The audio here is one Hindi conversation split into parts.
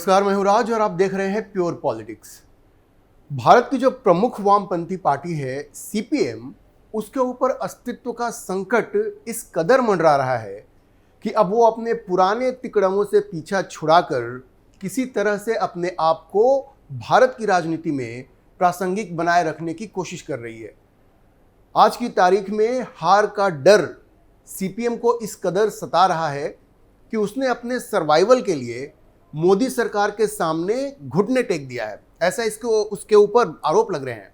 नमस्कार, मैं हूं राज और आप देख रहे हैं प्योर पॉलिटिक्स। भारत की जो प्रमुख वामपंथी पार्टी है सीपीएम, उसके ऊपर अस्तित्व का संकट इस कदर मंडरा रहा है कि अब वो अपने पुराने तिकड़मों से पीछा छुड़ाकर किसी तरह से अपने आप को भारत की राजनीति में प्रासंगिक बनाए रखने की कोशिश कर रही है। आज की तारीख में हार का डर सीपीएम को इस कदर सता रहा है कि उसने अपने सर्वाइवल के लिए मोदी सरकार के सामने घुटने टेक दिया है, ऐसा उसके ऊपर आरोप लग रहे हैं।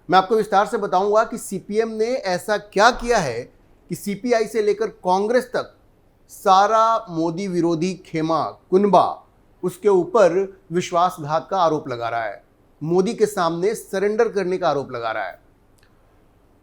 मैं आपको विस्तार से बताऊंगा कि सीपीएम ने ऐसा क्या किया है कि सीपीआई से लेकर कांग्रेस तक सारा मोदी विरोधी खेमा कुनबा उसके ऊपर विश्वासघात का आरोप लगा रहा है, मोदी के सामने सरेंडर करने का आरोप लगा रहा है।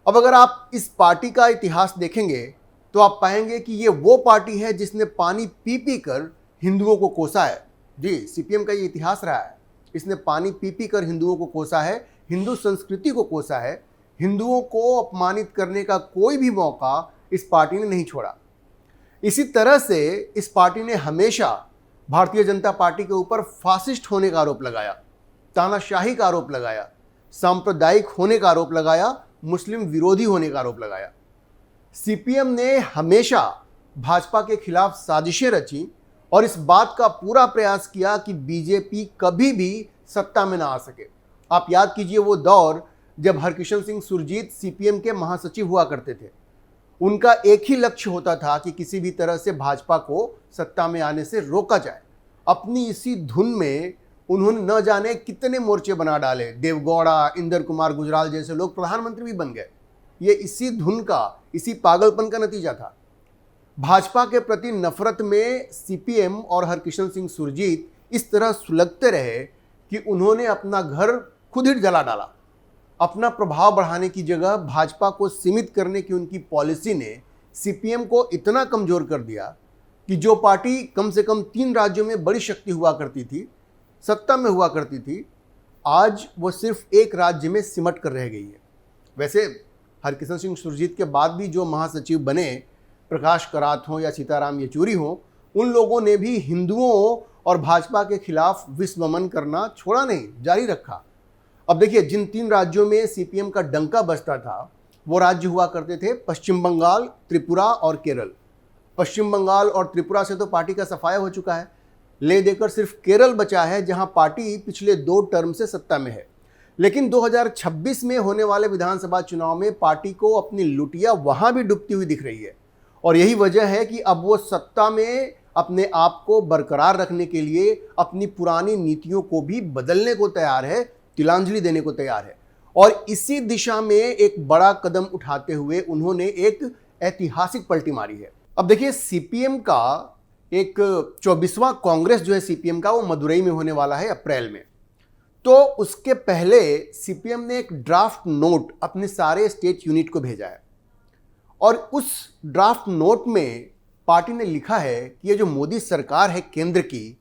अब अगर आप इस पार्टी का इतिहास देखेंगे तो आप पाएंगे कि ये वो पार्टी है जिसने पानी पी पी कर हिंदुओं को कोसा है। जी, सीपीएम का ये इतिहास रहा है। इसने पानी पी पी कर हिंदुओं को कोसा है, हिंदू संस्कृति को कोसा है। हिंदुओं को अपमानित करने का कोई भी मौका इस पार्टी ने नहीं छोड़ा। इसी तरह से इस पार्टी ने हमेशा भारतीय जनता पार्टी के ऊपर फासिस्ट होने का आरोप लगाया, तानाशाही का आरोप लगाया, सांप्रदायिक होने का आरोप लगाया, मुस्लिम विरोधी होने का आरोप लगाया। सीपीएम ने हमेशा भाजपा के खिलाफ साजिशें रची और इस बात का पूरा प्रयास किया कि बीजेपी कभी भी सत्ता में ना आ सके। आप याद कीजिए वो दौर जब हरकिशन सिंह सुरजीत सीपीएम के महासचिव हुआ करते थे। उनका एक ही लक्ष्य होता था कि किसी भी तरह से भाजपा को सत्ता में आने से रोका जाए। अपनी इसी धुन में उन्होंने न जाने कितने मोर्चे बना डाले। देवगौड़ा, इंदर कुमार गुजराल जैसे लोग प्रधानमंत्री भी बन गए। ये इसी धुन का, इसी पागलपन का नतीजा था। भाजपा के प्रति नफरत में सीपीएम और हरकिशन सिंह सुरजीत इस तरह सुलगते रहे कि उन्होंने अपना घर खुद ही जला डाला। अपना प्रभाव बढ़ाने की जगह भाजपा को सीमित करने की उनकी पॉलिसी ने सीपीएम को इतना कमजोर कर दिया कि जो पार्टी कम से कम 3 राज्यों में बड़ी शक्ति हुआ करती थी, सत्ता में हुआ करती थी, आज वो सिर्फ एक राज्य में सिमट कर रह गई है। वैसे हरकिशन सिंह सुरजीत के बाद भी जो महासचिव बने, प्रकाश करात हों या सीताराम येचुरी हों, उन लोगों ने भी हिंदुओं और भाजपा के खिलाफ विस्ममन करना छोड़ा नहीं, जारी रखा। अब देखिए, जिन 3 राज्यों में सीपीएम का डंका बजता था वो राज्य हुआ करते थे पश्चिम बंगाल, त्रिपुरा और केरल। पश्चिम बंगाल और त्रिपुरा से तो पार्टी का सफाया हो चुका है, ले देकर सिर्फ केरल बचा है जहां पार्टी पिछले 2 टर्म से सत्ता में है। लेकिन 2026 में होने वाले विधानसभा चुनाव में पार्टी को अपनी लुटिया वहां भी डूबती हुई दिख रही है। और यही वजह है कि अब वो सत्ता में अपने आप को बरकरार रखने के लिए अपनी पुरानी नीतियों को भी बदलने को तैयार है, तिलांजलि देने को तैयार है। और इसी दिशा में एक बड़ा कदम उठाते हुए उन्होंने एक ऐतिहासिक पलटी मारी है। अब देखिए, सीपीएम का एक 24वां कांग्रेस जो है सीपीएम का, वो मदुरई में होने वाला है अप्रैल में। तो उसके पहले सीपीएम ने एक ड्राफ्ट नोट अपने सारे स्टेट यूनिट को भेजा है और उस ड्राफ्ट नोट में पार्टी ने लिखा है कि ये जो मोदी सरकार है केंद्र की,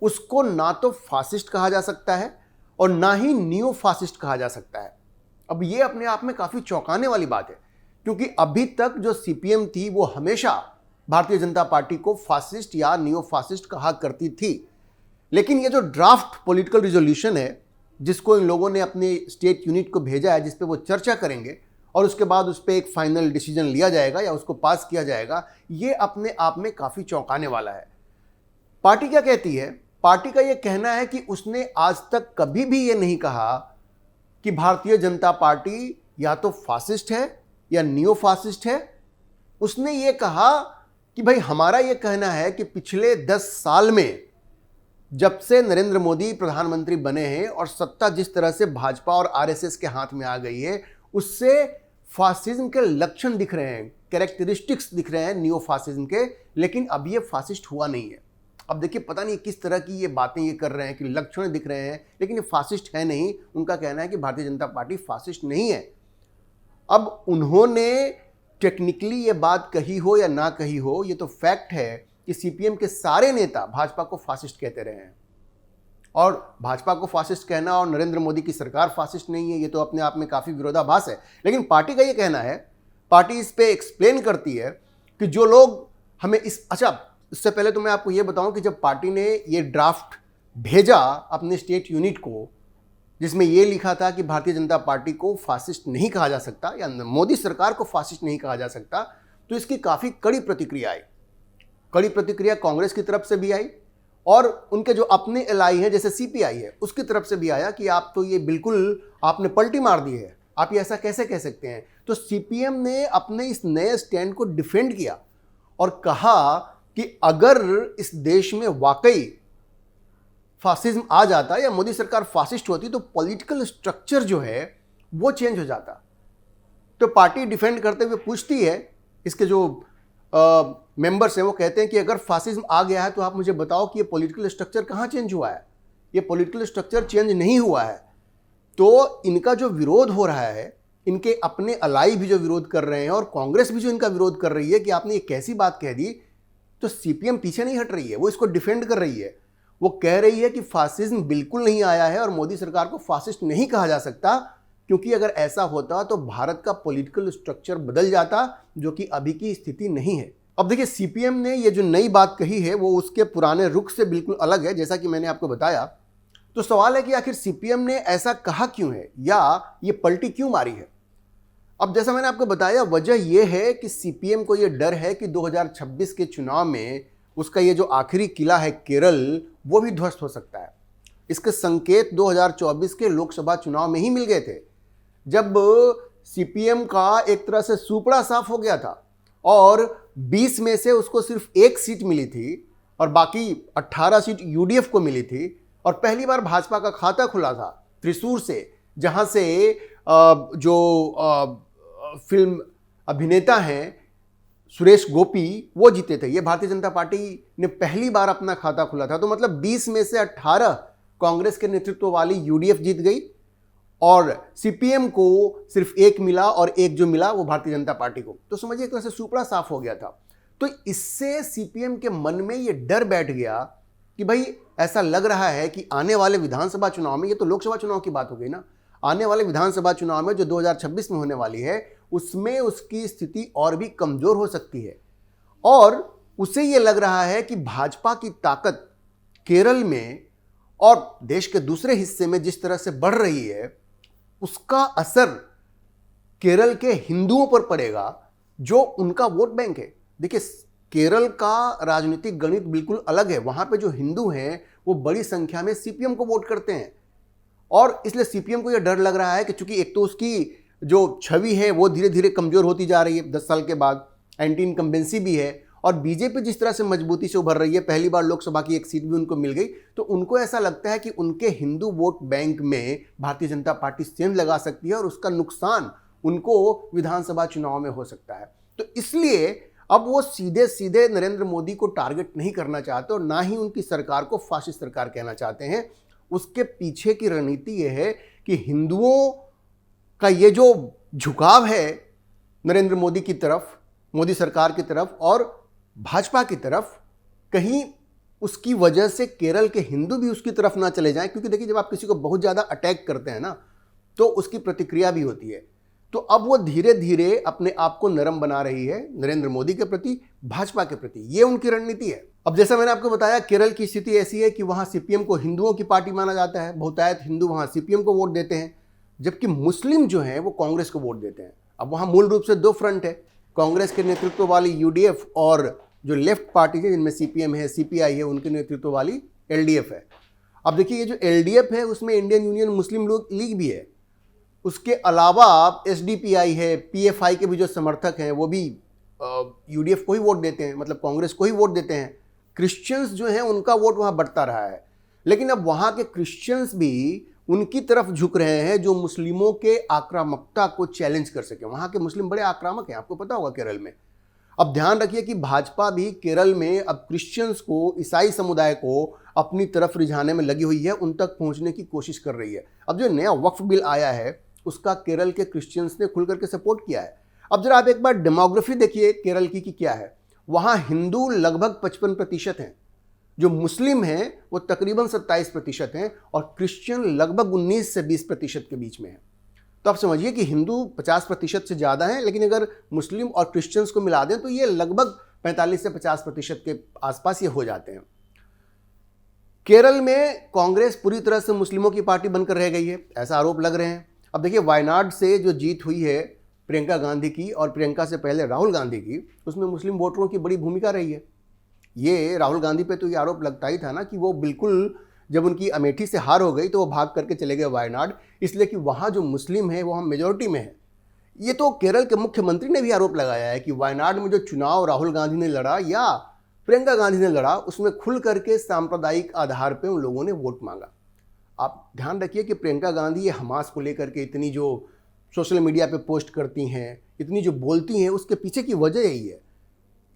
उसको ना तो फासिस्ट कहा जा सकता है और ना ही नियो फासिस्ट कहा जा सकता है। अब ये अपने आप में काफ़ी चौंकाने वाली बात है, क्योंकि अभी तक जो सीपीएम थी वो हमेशा भारतीय जनता पार्टी को फासिस्ट या नियो फासिस्ट कहा करती थी। लेकिन ये जो ड्राफ्ट पॉलिटिकल रिजोल्यूशन है जिसको इन लोगों ने अपने स्टेट यूनिट को भेजा है, जिस पे वो चर्चा करेंगे और उसके बाद उस पर एक फाइनल डिसीजन लिया जाएगा या उसको पास किया जाएगा, ये अपने आप में काफ़ी चौंकाने वाला है। पार्टी क्या कहती है? पार्टी का ये कहना है कि उसने आज तक कभी भी ये नहीं कहा कि भारतीय जनता पार्टी या तो फासिस्ट है या नियो फासिस्ट है। उसने ये कहा कि भाई, हमारा ये कहना है कि पिछले 10 साल में जब से नरेंद्र मोदी प्रधानमंत्री बने हैं और सत्ता जिस तरह से भाजपा और आरएसएस के हाथ में आ गई है, उससे फासिज्म के लक्षण दिख रहे हैं, कैरेक्टरिस्टिक्स दिख रहे हैं नियो फासिज्म के, लेकिन अब ये फासिस्ट हुआ नहीं है। अब देखिए, पता नहीं किस तरह की ये बातें ये कर रहे हैं कि लक्षण दिख रहे हैं, लेकिन ये फासिस्ट है नहीं। उनका कहना है कि भारतीय जनता पार्टी फासिस्ट नहीं है। अब उन्होंने टेक्निकली ये बात कही हो या ना कही हो, ये तो फैक्ट है कि सीपीएम के सारे नेता भाजपा को फासिस्ट कहते रहे हैं। और भाजपा को फासिस्ट कहना और नरेंद्र मोदी की सरकार फासिस्ट नहीं है, ये तो अपने आप में काफ़ी विरोधाभास है। लेकिन पार्टी का ये कहना है, पार्टी इस पे एक्सप्लेन करती है कि जो लोग हमें इससे पहले तो मैं आपको ये बताऊं कि जब पार्टी ने ये ड्राफ्ट भेजा अपने स्टेट यूनिट को, जिसमें यह लिखा था कि भारतीय जनता पार्टी को फासिस्ट नहीं कहा जा सकता या मोदी सरकार को फासिस्ट नहीं कहा जा सकता, तो इसकी काफ़ी कड़ी प्रतिक्रिया आई। कड़ी प्रतिक्रिया कांग्रेस की तरफ से भी आई और उनके जो अपने एलआई हैं जैसे सीपीआई है उसकी तरफ से भी आया कि आप तो ये बिल्कुल आपने पलटी मार दी है, आप ये ऐसा कैसे कह सकते हैं। तो सीपीएम ने अपने इस नए स्टैंड को डिफेंड किया और कहा कि अगर इस देश में वाकई फासिज्म आ जाता या मोदी सरकार फासिस्ट होती तो पॉलिटिकल स्ट्रक्चर जो है वो चेंज हो जाता। तो पार्टी डिफेंड करते हुए पूछती है, इसके जो मेंबर्स हैं वो कहते हैं कि अगर फासिज्म आ गया है तो आप मुझे बताओ कि ये पॉलिटिकल स्ट्रक्चर कहाँ चेंज हुआ है, ये पॉलिटिकल स्ट्रक्चर चेंज नहीं हुआ है। तो इनका जो विरोध हो रहा है, इनके अपने अलाई भी जो विरोध कर रहे हैं और कांग्रेस भी जो इनका विरोध कर रही है कि आपने ये कैसी बात कह दी, तो सीपीएम पीछे नहीं हट रही है, वो इसको डिफेंड कर रही है। वो कह रही है कि फासिज्म बिल्कुल नहीं आया है और मोदी सरकार को फासिस्ट नहीं कहा जा सकता, क्योंकि अगर ऐसा होता तो भारत का पॉलिटिकल स्ट्रक्चर बदल जाता, जो कि अभी की स्थिति नहीं है। अब देखिए, सीपीएम ने ये जो नई बात कही है वो उसके पुराने रुख से बिल्कुल अलग है, जैसा कि मैंने आपको बताया। तो सवाल है कि आखिर सीपीएम ने ऐसा कहा क्यों है या ये पलटी क्यों मारी है। अब जैसा मैंने आपको बताया, वजह यह है कि सीपीएम को यह डर है कि 2026 के चुनाव में उसका ये जो आखिरी किला है केरल, वो भी ध्वस्त हो सकता है। इसके संकेत 2024 के लोकसभा चुनाव में ही मिल गए थे, जब सीपीएम का एक तरह से सुपड़ा साफ हो गया था और 20 में से उसको सिर्फ एक सीट मिली थी और बाकी 18 सीट यूडीएफ को मिली थी। और पहली बार भाजपा का खाता खुला था त्रिशूर से, जहां से जो फिल्म अभिनेता हैं सुरेश गोपी वो जीते थे। ये भारतीय जनता पार्टी ने पहली बार अपना खाता खुला था। तो मतलब 20 में से 18 कांग्रेस के नेतृत्व वाली यूडीएफ जीत गई और सीपीएम को सिर्फ एक मिला और एक जो मिला वो भारतीय जनता पार्टी को। तो समझिए एक तरह से सुपड़ा साफ हो गया था। तो इससे सीपीएम के मन में ये डर बैठ गया कि भाई ऐसा लग रहा है कि आने वाले विधानसभा चुनाव में, ये तो लोकसभा चुनाव की बात हो गई ना, आने वाले विधानसभा चुनाव में जो 2026 में होने वाली है उसमें उसकी स्थिति और भी कमजोर हो सकती है। और उसे ये लग रहा है कि भाजपा की ताकत केरल में और देश के दूसरे हिस्से में जिस तरह से बढ़ रही है, उसका असर केरल के हिंदुओं पर पड़ेगा जो उनका वोट बैंक है। देखिए, केरल का राजनीतिक गणित बिल्कुल अलग है। वहां पे जो हिंदू हैं वो बड़ी संख्या में सीपीएम को वोट करते हैं और इसलिए सीपीएम को यह डर लग रहा है कि चूंकि एक तो उसकी जो छवि है वो धीरे धीरे कमजोर होती जा रही है 10 साल के बाद, एंटी इनकम्बेंसी भी है और बीजेपी जिस तरह से मजबूती से उभर रही है, पहली बार लोकसभा की एक सीट भी उनको मिल गई, तो उनको ऐसा लगता है कि उनके हिंदू वोट बैंक में भारतीय जनता पार्टी सेंध लगा सकती है और उसका नुकसान उनको विधानसभा चुनाव में हो सकता है। तो इसलिए अब वो सीधे सीधे नरेंद्र मोदी को टारगेट नहीं करना चाहते और ना ही उनकी सरकार को फासिस्ट सरकार कहना चाहते हैं। उसके पीछे की रणनीति यह है कि हिंदुओं का ये जो झुकाव है नरेंद्र मोदी की तरफ, मोदी सरकार की तरफ और भाजपा की तरफ, कहीं उसकी वजह से केरल के हिंदू भी उसकी तरफ ना चले जाएं। क्योंकि देखिए, जब आप किसी को बहुत ज़्यादा अटैक करते हैं ना तो उसकी प्रतिक्रिया भी होती है। तो अब वो धीरे धीरे अपने आप को नरम बना रही है नरेंद्र मोदी के प्रति, भाजपा के प्रति। ये उनकी रणनीति है। अब जैसा मैंने आपको बताया, केरल की स्थिति ऐसी है कि वहाँ सीपीएम को हिंदुओं की पार्टी माना जाता है। बहुतायत हिंदू वहाँ सीपीएम को वोट देते हैं, जबकि मुस्लिम जो हैं वो कांग्रेस को वोट देते हैं। अब वहाँ मूल रूप से दो फ्रंट है, कांग्रेस के नेतृत्व वाली यूडीएफ और जो लेफ्ट पार्टी है जिनमें सीपीएम है, सीपीआई है, उनके नेतृत्व वाली एलडीएफ है। अब देखिए, ये जो एलडीएफ है उसमें इंडियन यूनियन मुस्लिम लीग भी है। उसके अलावा एसडीपीआई है, पीएफआई के भी जो समर्थक हैं वो भी यूडीएफ को ही वोट देते हैं, मतलब कांग्रेस को ही वोट देते हैं। क्रिश्चियंस जो हैं उनका वोट वहाँ बढ़ता रहा है, लेकिन अब वहाँ के क्रिश्चियंस भी उनकी तरफ झुक रहे हैं जो मुस्लिमों के आक्रामकता को चैलेंज कर सके। वहाँ के मुस्लिम बड़े आक्रामक हैं, आपको पता होगा केरल में। अब ध्यान रखिए कि भाजपा भी केरल में अब क्रिश्चियंस को, ईसाई समुदाय को अपनी तरफ रिझाने में लगी हुई है, उन तक पहुँचने की कोशिश कर रही है। अब जो नया वक्फ बिल आया है उसका केरल के क्रिश्चियंस ने खुल करके सपोर्ट किया है। अब जरा आप एक बार डेमोग्राफी देखिए केरल की कि क्या है। वहाँ हिंदू लगभग 55% हैं, जो मुस्लिम हैं वो तकरीबन 27% हैं और क्रिश्चियन लगभग 19 से 20% के बीच में है। तो आप समझिए कि हिंदू 50% से ज़्यादा हैं, लेकिन अगर मुस्लिम और क्रिश्चियंस को मिला दें तो ये लगभग 45 से 50% के आसपास ये हो जाते हैं। केरल में कांग्रेस पूरी तरह से मुस्लिमों की पार्टी बनकर रह गई है, ऐसा आरोप लग रहे हैं। अब देखिए, वायनाड से जो जीत हुई है प्रियंका गांधी की, और प्रियंका से पहले राहुल गांधी की, उसमें मुस्लिम वोटरों की बड़ी भूमिका रही है। ये राहुल गांधी पे तो ये आरोप लगता ही था ना कि वो बिल्कुल, जब उनकी अमेठी से हार हो गई तो वो भाग करके चले गए वायनाड, इसलिए कि वहाँ जो मुस्लिम है वो हम मेजोरिटी में है। ये तो केरल के मुख्यमंत्री ने भी आरोप लगाया है कि वायनाड में जो चुनाव राहुल गांधी ने लड़ा या प्रियंका गांधी ने लड़ा, उसमें खुल करके सांप्रदायिक आधार पर उन लोगों ने वोट मांगा। आप ध्यान रखिए कि प्रियंका गांधी ये हमास को लेकर के इतनी जो सोशल मीडिया पे पोस्ट करती हैं, इतनी जो बोलती हैं, उसके पीछे की वजह यही है।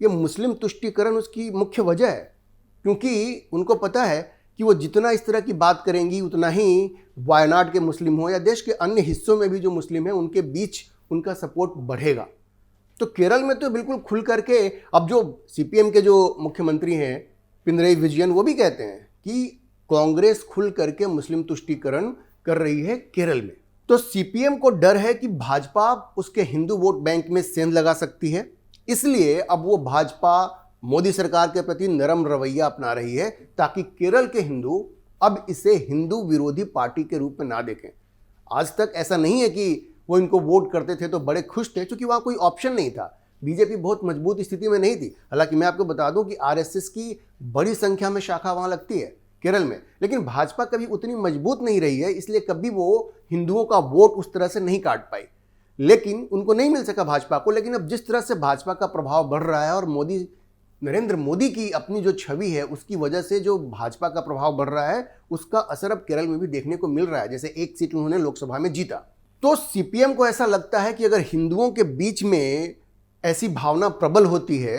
ये मुस्लिम तुष्टीकरण उसकी मुख्य वजह है, क्योंकि उनको पता है कि वो जितना इस तरह की बात करेंगी उतना ही वायनाड के मुस्लिम हो या देश के अन्य हिस्सों में भी जो मुस्लिम हैं उनके बीच उनका सपोर्ट बढ़ेगा। तो केरल में तो बिल्कुल खुल करके, अब जो सीपीएम के जो मुख्यमंत्री हैं पिनरई विजयन, वो भी कहते हैं कि कांग्रेस खुल करके मुस्लिम तुष्टीकरण कर रही है केरल में। तो सीपीएम को डर है कि भाजपा उसके हिंदू वोट बैंक में सेंध लगा सकती है, इसलिए अब वो भाजपा मोदी सरकार के प्रति नरम रवैया अपना रही है, ताकि केरल के हिंदू अब इसे हिंदू विरोधी पार्टी के रूप में ना देखें। आज तक ऐसा नहीं है कि वो इनको वोट करते थे तो बड़े खुश थे, क्योंकि वहाँ कोई ऑप्शन नहीं था। बीजेपी बहुत मजबूत स्थिति में नहीं थी। हालांकि मैं आपको बता दूं कि आरएसएस की बड़ी संख्या में शाखा वहाँ लगती है केरल में, लेकिन भाजपा कभी उतनी मजबूत नहीं रही है, इसलिए कभी वो हिंदुओं का वोट उस तरह से नहीं काट पाई। लेकिन उनको नहीं मिल सका भाजपा को। लेकिन अब जिस तरह से भाजपा का प्रभाव बढ़ रहा है और नरेंद्र मोदी की अपनी जो छवि है उसकी वजह से जो भाजपा का प्रभाव बढ़ रहा है, उसका असर अब केरल में भी देखने को मिल रहा है। जैसे एक सीट उन्होंने लोकसभा में जीता, तो सीपीएम को ऐसा लगता है कि अगर हिंदुओं के बीच में ऐसी भावना प्रबल होती है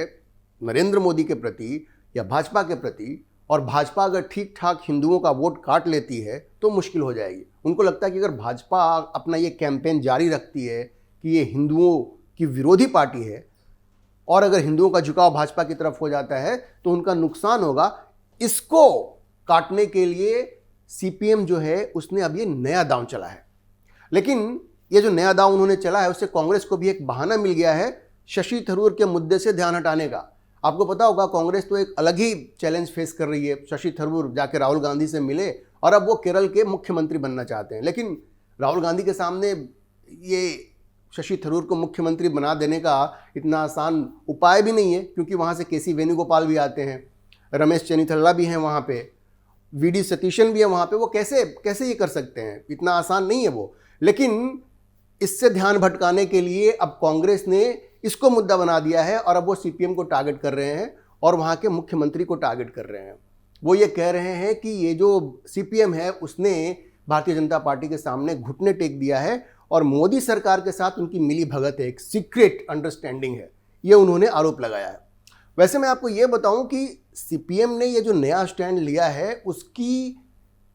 नरेंद्र मोदी के प्रति या भाजपा के प्रति, और भाजपा अगर ठीक ठाक हिंदुओं का वोट काट लेती है तो मुश्किल हो जाएगी। उनको लगता है कि अगर भाजपा अपना ये कैंपेन जारी रखती है कि ये हिंदुओं की विरोधी पार्टी है, और अगर हिंदुओं का झुकाव भाजपा की तरफ हो जाता है तो उनका नुकसान होगा। इसको काटने के लिए सीपीएम जो है उसने अब ये नया दांव चला है। लेकिन ये जो नया दांव उन्होंने चला है, उससे कांग्रेस को भी एक बहाना मिल गया है शशि थरूर के मुद्दे से ध्यान हटाने का। आपको पता होगा कांग्रेस तो एक अलग ही चैलेंज फेस कर रही है। शशि थरूर जाके राहुल गांधी से मिले और अब वो केरल के मुख्यमंत्री बनना चाहते हैं, लेकिन राहुल गांधी के सामने ये शशि थरूर को मुख्यमंत्री बना देने का इतना आसान उपाय भी नहीं है, क्योंकि वहाँ से केसी वेणुगोपाल भी आते हैं, रमेश चेन्निथला भी हैं वहाँ पे, वीडी सतीशन भी है वहाँ पे। वो कैसे ये कर सकते हैं? इतना आसान नहीं है वो। लेकिन इससे ध्यान भटकाने के लिए अब कांग्रेस ने इसको मुद्दा बना दिया है और अब वो सीपीएम को टारगेट कर रहे हैं और वहाँ के मुख्यमंत्री को टारगेट कर रहे हैं। वो ये कह रहे हैं कि ये जो सीपीएम है उसने भारतीय जनता पार्टी के सामने घुटने टेक दिया है और मोदी सरकार के साथ उनकी मिली भगत है, एक सीक्रेट अंडरस्टैंडिंग है, ये उन्होंने आरोप लगाया है। वैसे मैं आपको ये बताऊं कि सीपीएम ने ये जो नया स्टैंड लिया है उसकी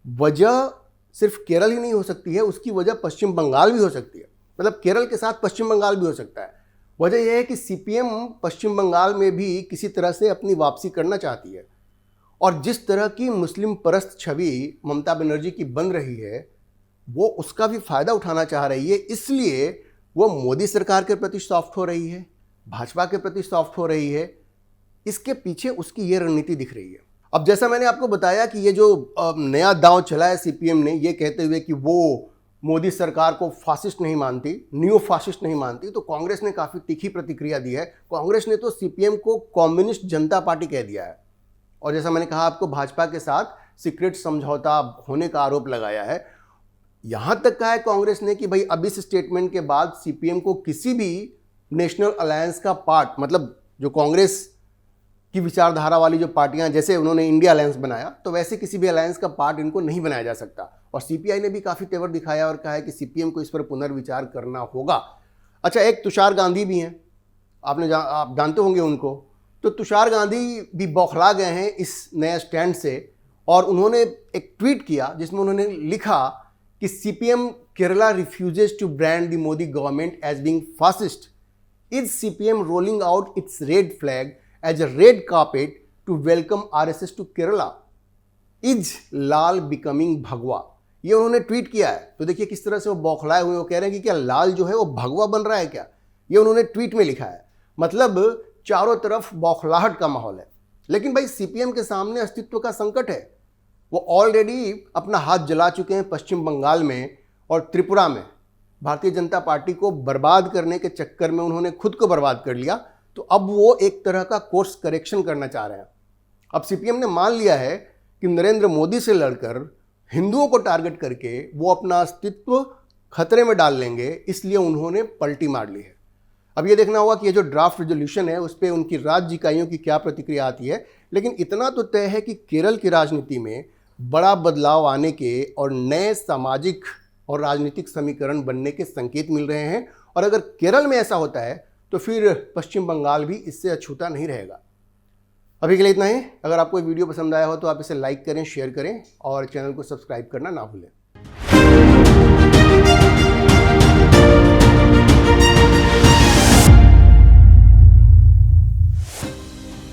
वजह सिर्फ केरल ही नहीं हो सकती है, उसकी वजह पश्चिम बंगाल भी हो सकती है। मतलब केरल के साथ पश्चिम बंगाल भी हो सकता है। वजह यह है कि सीपीएम पश्चिम बंगाल में भी किसी तरह से अपनी वापसी करना चाहती है, और जिस तरह की मुस्लिम परस्त छवि ममता बनर्जी की बन रही है वो उसका भी फायदा उठाना चाह रही है। इसलिए वो मोदी सरकार के प्रति सॉफ्ट हो रही है, भाजपा के प्रति सॉफ्ट हो रही है। इसके पीछे उसकी ये रणनीति दिख रही है। अब जैसा मैंने आपको बताया कि ये जो नया दांव चला है सीपीएम ने, ये कहते हुए कि वो मोदी सरकार को फासिस्ट नहीं मानती, न्यू फासिस्ट नहीं मानती, तो कांग्रेस ने काफ़ी तीखी प्रतिक्रिया दी है। कांग्रेस ने तो सीपीएम को कम्युनिस्ट जनता पार्टी कह दिया है, और जैसा मैंने कहा आपको, भाजपा के साथ सीक्रेट समझौता होने का आरोप लगाया है। यहाँ तक कहा है कांग्रेस ने कि भाई अब इस स्टेटमेंट के बाद सीपीएम को किसी भी नेशनल अलायंस का पार्ट, मतलब जो कांग्रेस की विचारधारा वाली जो पार्टियां, जैसे उन्होंने इंडिया अलायंस बनाया, तो वैसे किसी भी अलायंस का पार्ट इनको नहीं बनाया जा सकता। और सीपीआई ने भी काफ़ी तेवर दिखाया और कहा है कि सीपीएम को इस पर पुनर्विचार करना होगा। अच्छा, एक तुषार गांधी भी हैं, आप जानते होंगे उनको। तो तुषार गांधी भी बौखला गए हैं इस नए स्टैंड से, और उन्होंने एक ट्वीट किया जिसमें उन्होंने लिखा कि CPM Kerala refuses to brand the Modi government as being fascist, is CPM rolling out its red flag as a red carpet to welcome RSS to Kerala, is लाल बिकमिंग भगवा। ये उन्होंने ट्वीट किया है। तो देखिए किस तरह से वो बौखलाए हुए, वो कह रहे हैं कि क्या लाल जो है वो भगवा बन रहा है क्या? ये उन्होंने ट्वीट में लिखा है। मतलब चारों तरफ बौखलाहट का माहौल है। लेकिन भाई सीपीएम के सामने अस्तित्व का संकट है। वो ऑलरेडी अपना हाथ जला चुके हैं पश्चिम बंगाल में और त्रिपुरा में। भारतीय जनता पार्टी को बर्बाद करने के चक्कर में उन्होंने खुद को बर्बाद कर लिया, तो अब वो एक तरह का कोर्स करेक्शन करना चाह रहे हैं। अब सीपीएम ने मान लिया है कि नरेंद्र मोदी से लड़कर हिंदुओं को टारगेट करके वो अपना अस्तित्व खतरे में डाल लेंगे, इसलिए उन्होंने पलटी मार ली है। अब ये देखना होगा कि ये जो ड्राफ्ट रेजोल्यूशन है उस पर उनकी राज्य इकाइयों की क्या प्रतिक्रिया आती है। लेकिन इतना तो तय है कि केरल की राजनीति में बड़ा बदलाव आने के और नए सामाजिक और राजनीतिक समीकरण बनने के संकेत मिल रहे हैं, और अगर केरल में ऐसा होता है तो फिर पश्चिम बंगाल भी इससे अछूता नहीं रहेगा। अभी के लिए इतना ही। अगर आपको ये वीडियो पसंद आया हो तो आप इसे लाइक करें, शेयर करें और चैनल को सब्सक्राइब करना ना भूलें।